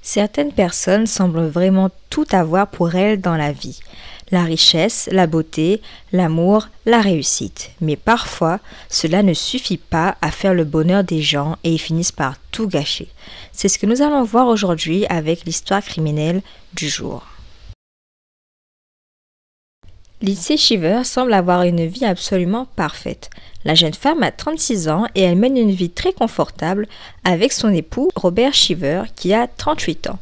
Certaines personnes semblent vraiment tout avoir pour elles dans la vie. La richesse, la beauté, l'amour, la réussite. Mais parfois, cela ne suffit pas à faire le bonheur des gens et ils finissent par tout gâcher. C'est ce que nous allons voir aujourd'hui avec l'histoire criminelle du jour. Lindsay Shiver semble avoir une vie absolument parfaite. La jeune femme a 36 ans et elle mène une vie très confortable avec son époux Robert Shiver qui a 38 ans.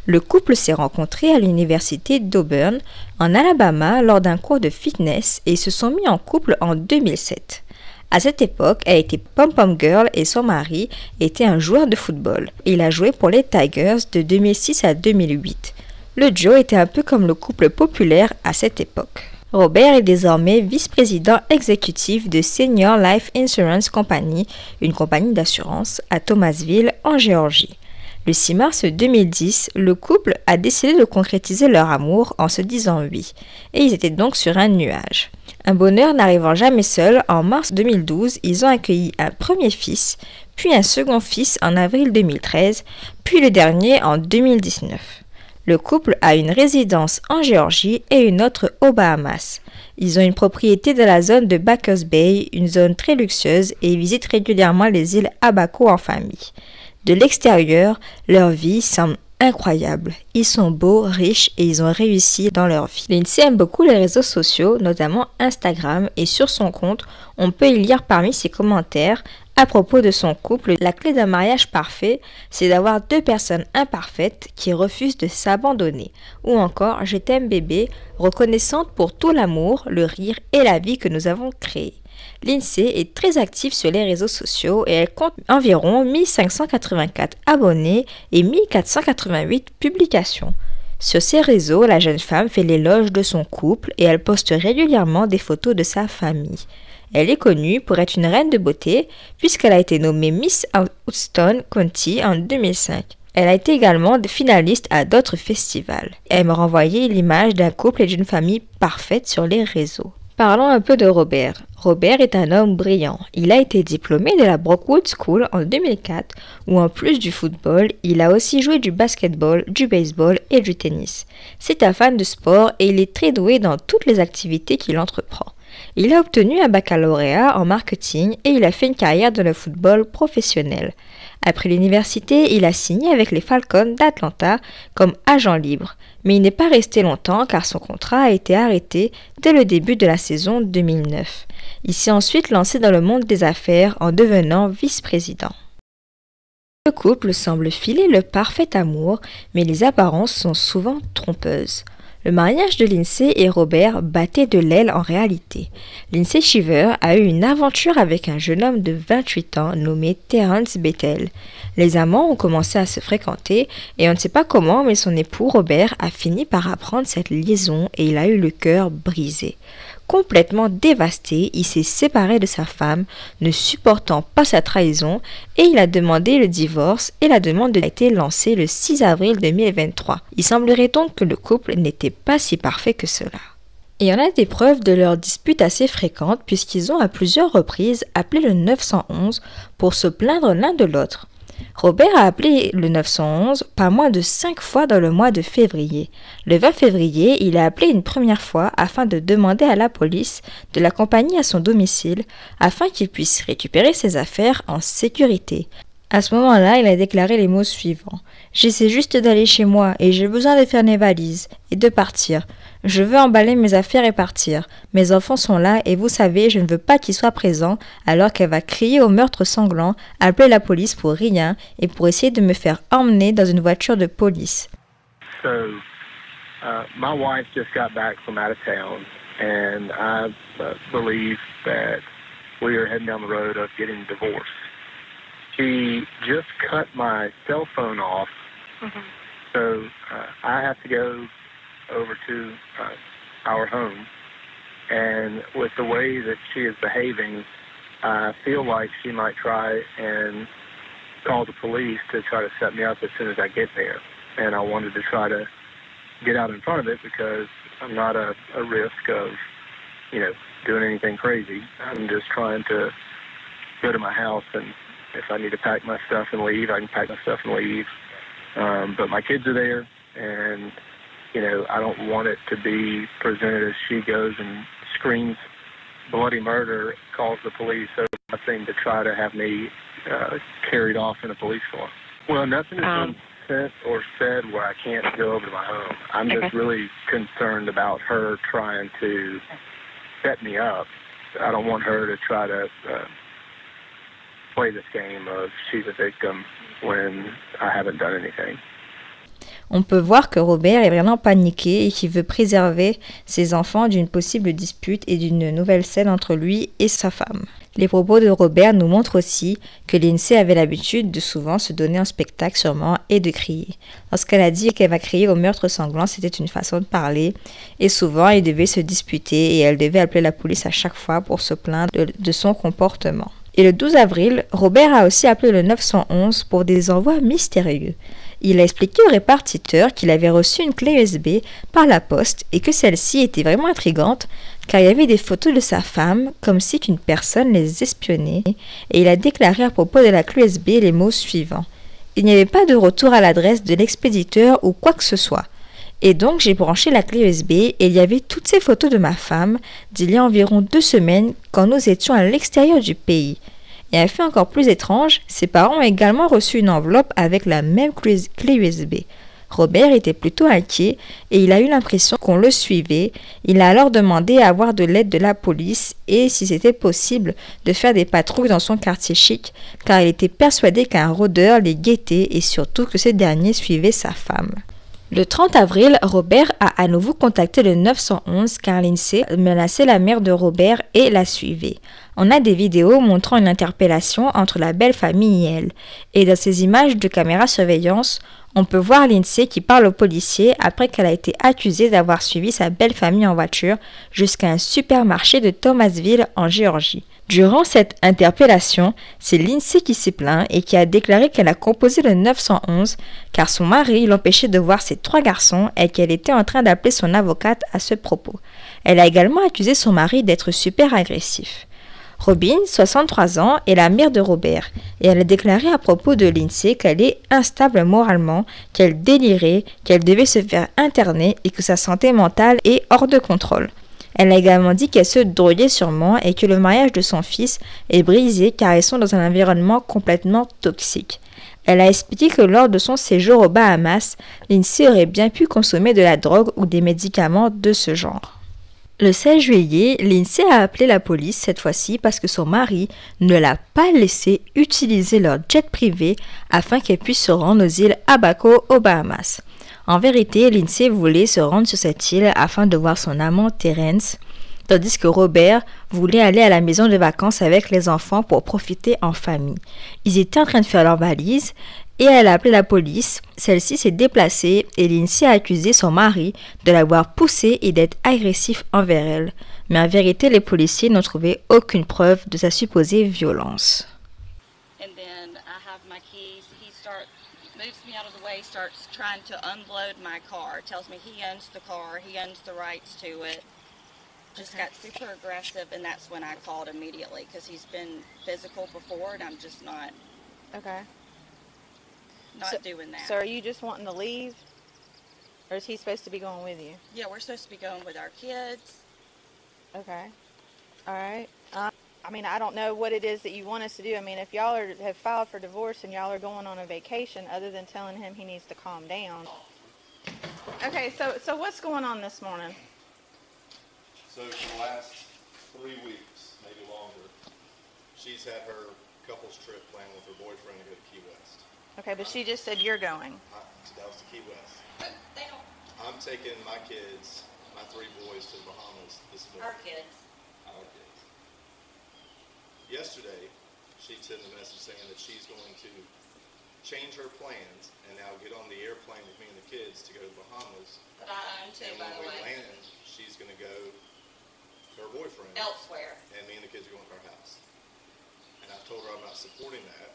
Le couple s'est rencontré à l'université d'Auburn en Alabama lors d'un cours de fitness et ils se sont mis en couple en 2007. À cette époque, elle était pom-pom girl et son mari était un joueur de football. Il a joué pour les Tigers de 2006 à 2008. Le duo était un peu comme le couple populaire à cette époque. Robert est désormais vice-président exécutif de Senior Life Insurance Company, une compagnie d'assurance à Thomasville, en Géorgie. Le 6 mars 2010, le couple a décidé de concrétiser leur amour en se disant oui, et ils étaient donc sur un nuage. Un bonheur n'arrivant jamais seul, en mars 2012, ils ont accueilli un premier fils, puis un second fils en avril 2013, puis le dernier en 2019. Le couple a une résidence en Géorgie et une autre aux Bahamas. Ils ont une propriété dans la zone de Bacchus Bay, une zone très luxueuse, et visitent régulièrement les îles Abaco en famille. De l'extérieur, leur vie semble incroyable. Ils sont beaux, riches et ils ont réussi dans leur vie. Lindsay aime beaucoup les réseaux sociaux, notamment Instagram, et sur son compte, on peut y lire parmi ses commentaires à propos de son couple. La clé d'un mariage parfait, c'est d'avoir deux personnes imparfaites qui refusent de s'abandonner. Ou encore, je t'aime bébé, reconnaissante pour tout l'amour, le rire et la vie que nous avons créée. Lindsay est très active sur les réseaux sociaux et elle compte environ 1584 abonnés et 1488 publications. Sur ces réseaux, la jeune femme fait l'éloge de son couple et elle poste régulièrement des photos de sa famille. Elle est connue pour être une reine de beauté puisqu'elle a été nommée Miss Houston County en 2005. Elle a été également finaliste à d'autres festivals. Elle m'a renvoyé l'image d'un couple et d'une famille parfaite sur les réseaux. Parlons un peu de Robert. Robert est un homme brillant. Il a été diplômé de la Brookwood School en 2004 où en plus du football, il a aussi joué du basketball, du baseball et du tennis. C'est un fan de sport et il est très doué dans toutes les activités qu'il entreprend. Il a obtenu un baccalauréat en marketing et il a fait une carrière dans le football professionnel. Après l'université, il a signé avec les Falcons d'Atlanta comme agent libre, mais il n'est pas resté longtemps car son contrat a été arrêté dès le début de la saison 2009. Il s'est ensuite lancé dans le monde des affaires en devenant vice-président. Le couple semble filer le parfait amour, mais les apparences sont souvent trompeuses. Le mariage de Lindsay et Robert battait de l'aile en réalité. Lindsay Shiver a eu une aventure avec un jeune homme de 28 ans nommé Terrence Bethel. Les amants ont commencé à se fréquenter et on ne sait pas comment, mais son époux Robert a fini par apprendre cette liaison et il a eu le cœur brisé. Complètement dévasté, il s'est séparé de sa femme, ne supportant pas sa trahison, et il a demandé le divorce et la demande a été lancée le 6 avril 2023. Il semblerait donc que le couple n'était pas si parfait que cela. Et il y en a des preuves de leur dispute assez fréquentes puisqu'ils ont à plusieurs reprises appelé le 911 pour se plaindre l'un de l'autre. Robert a appelé le 911 pas moins de 5 fois dans le mois de février. Le 20 février, il a appelé une première fois afin de demander à la police de l'accompagner à son domicile afin qu'il puisse récupérer ses affaires en sécurité. À ce moment-là, il a déclaré les mots suivants. « J'essaie juste d'aller chez moi et j'ai besoin de faire mes valises et de partir. Je veux emballer mes affaires et partir. Mes enfants sont là et vous savez, je ne veux pas qu'ils soient présents alors qu'elle va crier au meurtre sanglant, appeler la police pour rien et pour essayer de me faire emmener dans une voiture de police. » My wife just got back from out of town and I believe that we are heading down the road of getting divorced. She just cut my cell phone off, so I have to go over to our home. And with the way that she is behaving, I feel like she might try and call the police to try to set me up as soon as I get there. And I wanted to try to get out in front of it because I'm not a risk of, doing anything crazy. I'm just trying to go to my house, and if I need to pack my stuff and leave, I can pack my stuff and leave. But my kids are there, and, you know, I don't want it to be presented as she goes and screams bloody murder, calls the police, so nothing to try to have me carried off in a police car. Well, nothing has been sent or said where I can't go over to my home. I'm just really concerned about her trying to set me up. I don't want her to try to play this game of she's a victim when I haven't done anything. On peut voir que Robert est vraiment paniqué et qu'il veut préserver ses enfants d'une possible dispute et d'une nouvelle scène entre lui et sa femme. Les propos de Robert nous montrent aussi que Lindsay avait l'habitude de souvent se donner en spectacle sûrement et de crier. Lorsqu'elle a dit qu'elle va crier au meurtre sanglant, c'était une façon de parler et souvent ils devaient se disputer et elle devait appeler la police à chaque fois pour se plaindre de son comportement. Et le 12 avril, Robert a aussi appelé le 911 pour des envois mystérieux. Il a expliqué au répartiteur qu'il avait reçu une clé USB par la poste et que celle-ci était vraiment intrigante car il y avait des photos de sa femme comme si qu'une personne les espionnait et il a déclaré à propos de la clé USB les mots suivants. Il n'y avait pas de retour à l'adresse de l'expéditeur ou quoi que ce soit. Et donc j'ai branché la clé USB et il y avait toutes ces photos de ma femme d'il y a environ 2 semaines quand nous étions à l'extérieur du pays. Et un fait encore plus étrange, ses parents ont également reçu une enveloppe avec la même clé USB. Robert était plutôt inquiet et il a eu l'impression qu'on le suivait. Il a alors demandé à avoir de l'aide de la police et si c'était possible de faire des patrouilles dans son quartier chic car il était persuadé qu'un rôdeur les guettait et surtout que ce dernier suivait sa femme. Le 30 avril, Robert a à nouveau contacté le 911 car Lindsay menaçait la mère de Robert et la suivait. On a des vidéos montrant une interpellation entre la belle famille et elle. Et dans ces images de caméra surveillance, on peut voir Lindsay qui parle au policier après qu'elle a été accusée d'avoir suivi sa belle famille en voiture jusqu'à un supermarché de Thomasville en Géorgie. Durant cette interpellation, c'est Lindsay qui s'est plaint et qui a déclaré qu'elle a composé le 911 car son mari l'empêchait de voir ses 3 garçons et qu'elle était en train d'appeler son avocate à ce propos. Elle a également accusé son mari d'être super agressif. Robin, 63 ans, est la mère de Robert et elle a déclaré à propos de Lindsay qu'elle est instable moralement, qu'elle délirait, qu'elle devait se faire interner et que sa santé mentale est hors de contrôle. Elle a également dit qu'elle se droguait sûrement et que le mariage de son fils est brisé car ils sont dans un environnement complètement toxique. Elle a expliqué que lors de son séjour aux Bahamas, Lindsay aurait bien pu consommer de la drogue ou des médicaments de ce genre. Le 16 juillet, Lindsay a appelé la police cette fois-ci parce que son mari ne l'a pas laissé utiliser leur jet privé afin qu'elle puisse se rendre aux îles Abaco aux Bahamas. En vérité, Lindsay voulait se rendre sur cette île afin de voir son amant Terence, tandis que Robert voulait aller à la maison de vacances avec les enfants pour profiter en famille. Ils étaient en train de faire leurs valises et elle a appelé la police. Celle-ci s'est déplacée et Lindsay a accusé son mari de l'avoir poussée et d'être agressif envers elle. Mais en vérité, les policiers n'ont trouvé aucune preuve de sa supposée violence. Starts trying to unload my car. Tells me he owns the car, he owns the rights to it. Just got super aggressive, and that's when I called immediately because he's been physical before, and I'm just not doing that. So are you just wanting to leave, or is he supposed to be going with you? Yeah, we're supposed to be going with our kids. Okay. All right. I mean, I don't know what it is that you want us to do. I mean, if y'all have filed for divorce and y'all are going on a vacation, other than telling him he needs to calm down. Okay, so what's going on this morning? So for the last 3 weeks, maybe longer, she's had her couples trip planned with her boyfriend to go to Key West. Okay, but she just said you're going. That was to Key West. I'm taking my kids, my 3 boys, to the Bahamas this morning. Our kids. Yesterday, she sent a message saying that she's going to change her plans and now get on the airplane with me and the kids to go to the Bahamas. That I own too, by the way. And when we land, she's going to go to her boyfriend. Elsewhere. And me and the kids are going to our house. And I told her I'm not supporting that.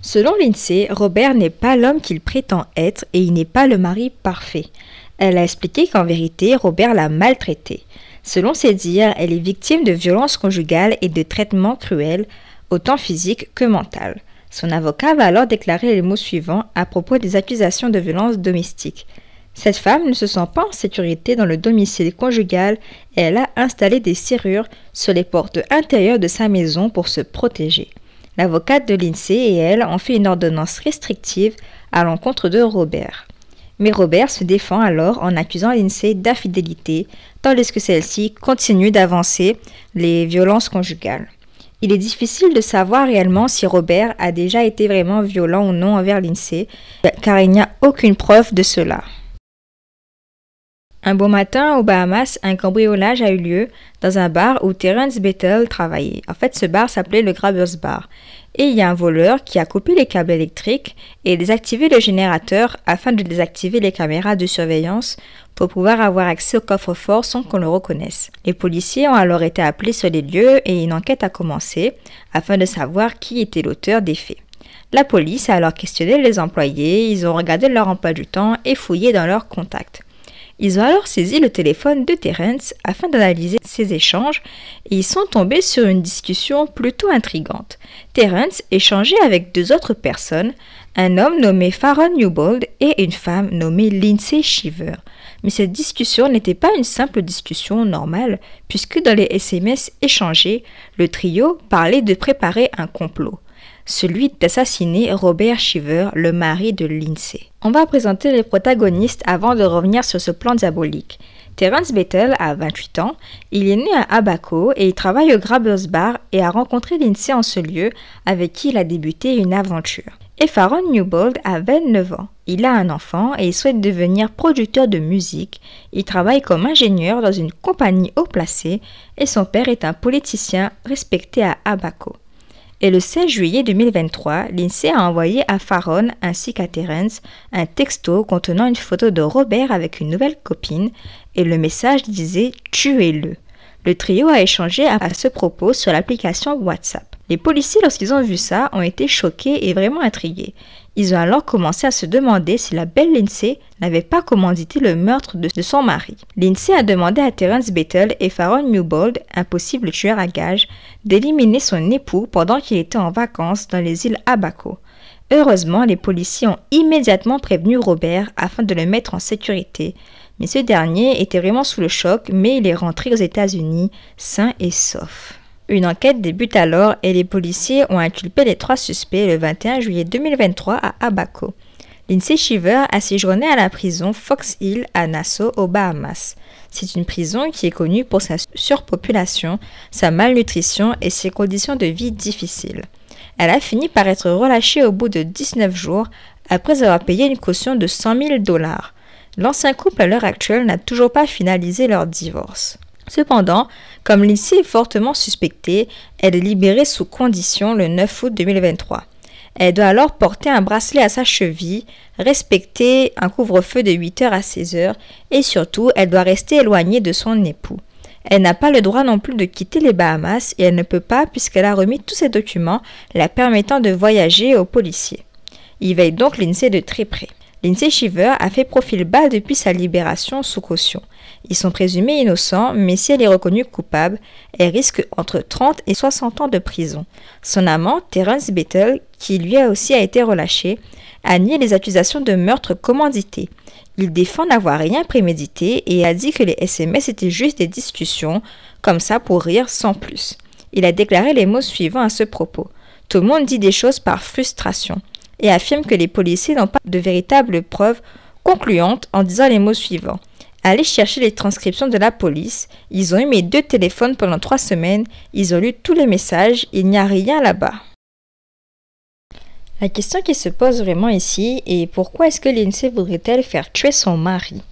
Selon Lindsay, Robert n'est pas l'homme qu'il prétend être et il n'est pas le mari parfait. Elle a expliqué qu'en vérité, Robert l'a maltraitée. Selon ses dires, elle est victime de violences conjugales et de traitements cruels, autant physiques que mentales. Son avocat va alors déclarer les mots suivants à propos des accusations de violence domestique. Cette femme ne se sent pas en sécurité dans le domicile conjugal et elle a installé des serrures sur les portes intérieures de sa maison pour se protéger. L'avocate de Lindsay et elle ont fait une ordonnance restrictive à l'encontre de Robert. Mais Robert se défend alors en accusant Lindsay d'infidélité, tandis que celle-ci continue d'avancer les violences conjugales. Il est difficile de savoir réellement si Robert a déjà été vraiment violent ou non envers Lindsay, car il n'y a aucune preuve de cela. Un beau matin, aux Bahamas, un cambriolage a eu lieu dans un bar où Terence Bettel travaillait. En fait, ce bar s'appelait le Grabbers Bar. Et il y a un voleur qui a coupé les câbles électriques et désactivé le générateur afin de désactiver les caméras de surveillance pour pouvoir avoir accès au coffre-fort sans qu'on le reconnaisse. Les policiers ont alors été appelés sur les lieux et une enquête a commencé afin de savoir qui était l'auteur des faits. La police a alors questionné les employés, ils ont regardé leur emploi du temps et fouillé dans leurs contacts. Ils ont alors saisi le téléphone de Terence afin d'analyser ces échanges et ils sont tombés sur une discussion plutôt intrigante. Terence échangeait avec deux autres personnes, un homme nommé Faron Newbold et une femme nommée Lindsay Shiver. Mais cette discussion n'était pas une simple discussion normale puisque dans les SMS échangés, le trio parlait de préparer un complot. Celui d'assassiner Robert Shiver, le mari de Lindsay. On va présenter les protagonistes avant de revenir sur ce plan diabolique. Terence Bettel a 28 ans, il est né à Abaco et il travaille au Grabbers Bar et a rencontré Lindsay en ce lieu avec qui il a débuté une aventure. Et Faron Newbold a 29 ans. Il a un enfant et il souhaite devenir producteur de musique. Il travaille comme ingénieur dans une compagnie haut placée et son père est un politicien respecté à Abaco. Et le 16 juillet 2023, Lindsay a envoyé à Faron ainsi qu'à Terence un texto contenant une photo de Robert avec une nouvelle copine et le message disait « Tuez-le ». Le trio a échangé à ce propos sur l'application WhatsApp. Les policiers, lorsqu'ils ont vu ça, ont été choqués et vraiment intrigués. Ils ont alors commencé à se demander si la belle Lindsay n'avait pas commandité le meurtre de son mari. Lindsay a demandé à Terence Bettel et Faron Newbold, un possible tueur à gages, d'éliminer son époux pendant qu'il était en vacances dans les îles Abaco. Heureusement, les policiers ont immédiatement prévenu Robert afin de le mettre en sécurité. Mais ce dernier était vraiment sous le choc, mais il est rentré aux États-Unis sain et sauf. Une enquête débute alors et les policiers ont inculpé les 3 suspects le 21 juillet 2023 à Abaco. Lindsay Shiver a séjourné à la prison Fox Hill à Nassau aux Bahamas. C'est une prison qui est connue pour sa surpopulation, sa malnutrition et ses conditions de vie difficiles. Elle a fini par être relâchée au bout de 19 jours après avoir payé une caution de $100,000. L'ancien couple à l'heure actuelle n'a toujours pas finalisé leur divorce. Cependant, comme Lindsay est fortement suspectée, elle est libérée sous condition le 9 août 2023. Elle doit alors porter un bracelet à sa cheville, respecter un couvre-feu de 8h à 16h et surtout, elle doit rester éloignée de son époux. Elle n'a pas le droit non plus de quitter les Bahamas et elle ne peut pas puisqu'elle a remis tous ses documents la permettant de voyager aux policiers. Ils veillent donc Lindsay de très près. Lindsay Shiver a fait profil bas depuis sa libération sous caution. Ils sont présumés innocents, mais si elle est reconnue coupable, elle risque entre 30 et 60 ans de prison. Son amant, Terence Bettel, qui lui aussi a été relâché, a nié les accusations de meurtre commandité. Il défend n'avoir rien prémédité et a dit que les SMS étaient juste des discussions, comme ça pour rire sans plus. Il a déclaré les mots suivants à ce propos. « Tout le monde dit des choses par frustration » et affirme que les policiers n'ont pas de véritables preuves concluantes en disant les mots suivants. Allez chercher les transcriptions de la police. Ils ont eu mes 2 téléphones pendant 3 semaines. Ils ont lu tous les messages. Il n'y a rien là-bas. La question qui se pose vraiment ici est pourquoi est-ce que Lindsay voudrait-elle faire tuer son mari?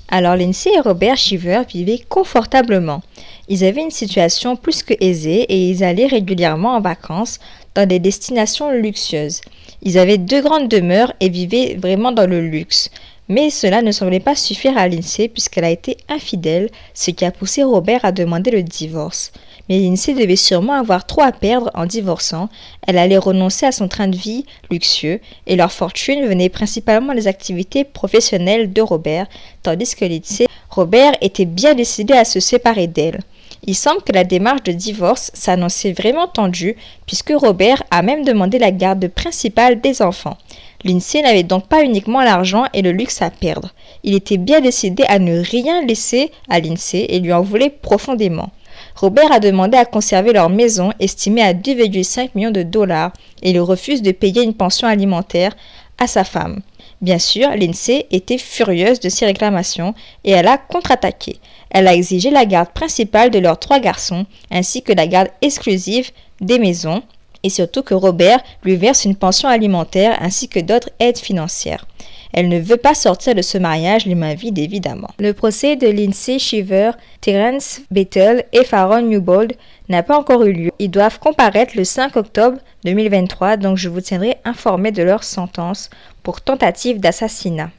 Alors Lindsay et Robert Shiver vivaient confortablement. Ils avaient une situation plus que aisée et ils allaient régulièrement en vacances dans des destinations luxueuses. Ils avaient 2 grandes demeures et vivaient vraiment dans le luxe. Mais cela ne semblait pas suffire à Lindsay puisqu'elle a été infidèle, ce qui a poussé Robert à demander le divorce. Mais Lindsay devait sûrement avoir trop à perdre en divorçant. Elle allait renoncer à son train de vie luxueux et leur fortune venait principalement des activités professionnelles de Robert, tandis que Lindsay, Robert était bien décidé à se séparer d'elle. Il semble que la démarche de divorce s'annonçait vraiment tendue puisque Robert a même demandé la garde principale des enfants. Lindsay n'avait donc pas uniquement l'argent et le luxe à perdre. Il était bien décidé à ne rien laisser à Lindsay et lui en voulait profondément. Robert a demandé à conserver leur maison estimée à 2,5 millions de dollars et il refuse de payer une pension alimentaire à sa femme. Bien sûr, Lindsay était furieuse de ces réclamations et elle a contre-attaqué. Elle a exigé la garde principale de leurs 3 garçons ainsi que la garde exclusive des maisons et surtout que Robert lui verse une pension alimentaire ainsi que d'autres aides financières. Elle ne veut pas sortir de ce mariage les mains vides évidemment. Le procès de Lindsay Shiver, Terence Battle et Faron Newbold n'a pas encore eu lieu. Ils doivent comparaître le 5 octobre 2023, donc je vous tiendrai informé de leur sentence pour tentative d'assassinat.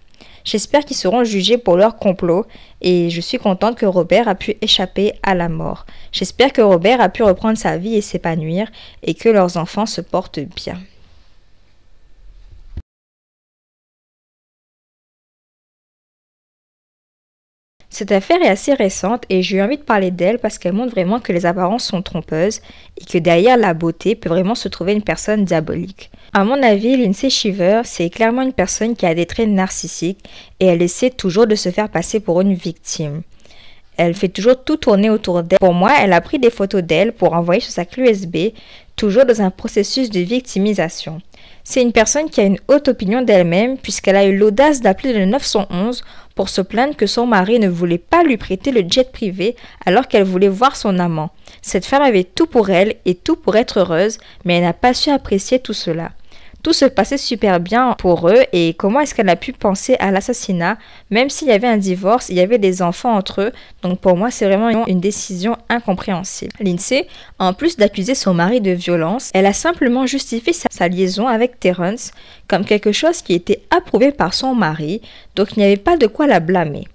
J'espère qu'ils seront jugés pour leur complot et je suis contente que Robert a pu échapper à la mort. J'espère que Robert a pu reprendre sa vie et s'épanouir et que leurs enfants se portent bien. Cette affaire est assez récente et j'ai eu envie de parler d'elle parce qu'elle montre vraiment que les apparences sont trompeuses et que derrière la beauté peut vraiment se trouver une personne diabolique. À mon avis, Lindsay Shiver, c'est clairement une personne qui a des traits narcissiques et elle essaie toujours de se faire passer pour une victime. Elle fait toujours tout tourner autour d'elle. Pour moi, elle a pris des photos d'elle pour envoyer sur sa clé USB, toujours dans un processus de victimisation. C'est une personne qui a une haute opinion d'elle-même puisqu'elle a eu l'audace d'appeler le 911 pour se plaindre que son mari ne voulait pas lui prêter le jet privé alors qu'elle voulait voir son amant. Cette femme avait tout pour elle et tout pour être heureuse, mais elle n'a pas su apprécier tout cela. Tout se passait super bien pour eux et comment est-ce qu'elle a pu penser à l'assassinat? Même s'il y avait un divorce, il y avait des enfants entre eux, donc pour moi c'est vraiment une décision incompréhensible. Lindsay, en plus d'accuser son mari de violence, elle a simplement justifié sa liaison avec Terence comme quelque chose qui était approuvé par son mari, donc il n'y avait pas de quoi la blâmer.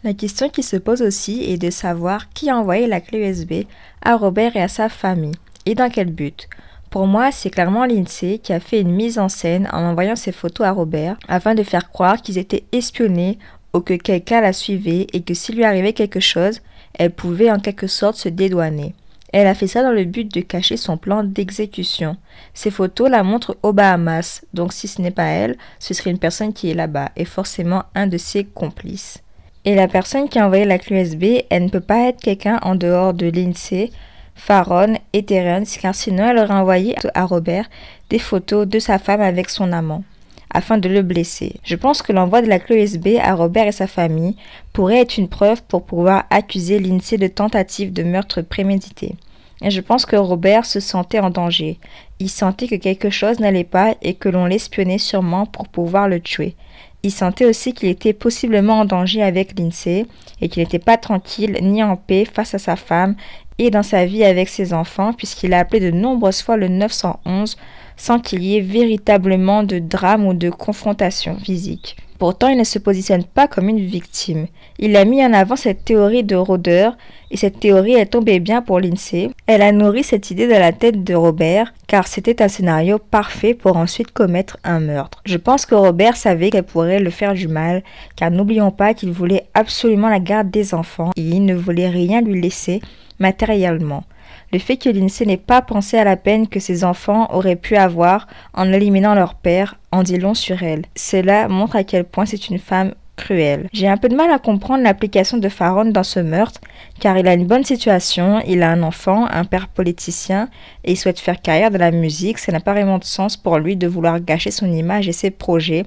La question qui se pose aussi est de savoir qui a envoyé la clé USB à Robert et à sa famille, et dans quel but. Pour moi, c'est clairement Lindsay qui a fait une mise en scène en envoyant ses photos à Robert afin de faire croire qu'ils étaient espionnés ou que quelqu'un la suivait et que s'il lui arrivait quelque chose, elle pouvait en quelque sorte se dédouaner. Elle a fait ça dans le but de cacher son plan d'exécution. Ces photos la montrent aux Bahamas, donc si ce n'est pas elle, ce serait une personne qui est là-bas et forcément un de ses complices. Et la personne qui a envoyé la clé USB, elle ne peut pas être quelqu'un en dehors de Lindsay, Faron et Terence, car sinon elle aurait envoyé à Robert des photos de sa femme avec son amant, afin de le blesser. Je pense que l'envoi de la clé USB à Robert et sa famille pourrait être une preuve pour pouvoir accuser Lindsay de tentative de meurtre prémédité. Et je pense que Robert se sentait en danger. Il sentait que quelque chose n'allait pas et que l'on l'espionnait sûrement pour pouvoir le tuer. Il sentait aussi qu'il était possiblement en danger avec Lindsay et qu'il n'était pas tranquille ni en paix face à sa femme et dans sa vie avec ses enfants puisqu'il a appelé de nombreuses fois le 911 sans qu'il y ait véritablement de drame ou de confrontation physique. Pourtant, il ne se positionne pas comme une victime. Il a mis en avant cette théorie de rôdeur et cette théorie est tombée bien pour Lindsay. Elle a nourri cette idée dans la tête de Robert car c'était un scénario parfait pour ensuite commettre un meurtre. Je pense que Robert savait qu'elle pourrait le faire du mal car n'oublions pas qu'il voulait absolument la garde des enfants et il ne voulait rien lui laisser matériellement. Le fait que Lindsay n'ait pas pensé à la peine que ses enfants auraient pu avoir en éliminant leur père en dit long sur elle. Cela montre à quel point c'est une femme cruelle. J'ai un peu de mal à comprendre l'application de Faron dans ce meurtre car il a une bonne situation, il a un enfant, un père politicien et il souhaite faire carrière dans la musique. Ça n'a pas vraiment de sens pour lui de vouloir gâcher son image et ses projets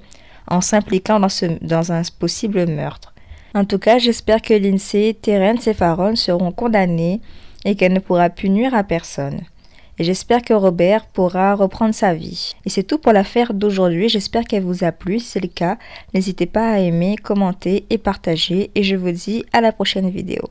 en s'impliquant dans un possible meurtre. En tout cas, j'espère que Lindsay, Terence et Faron seront condamnés et qu'elle ne pourra plus nuire à personne. Et j'espère que Robert pourra reprendre sa vie. Et c'est tout pour l'affaire d'aujourd'hui. J'espère qu'elle vous a plu. Si c'est le cas, n'hésitez pas à aimer, commenter et partager. Et je vous dis à la prochaine vidéo.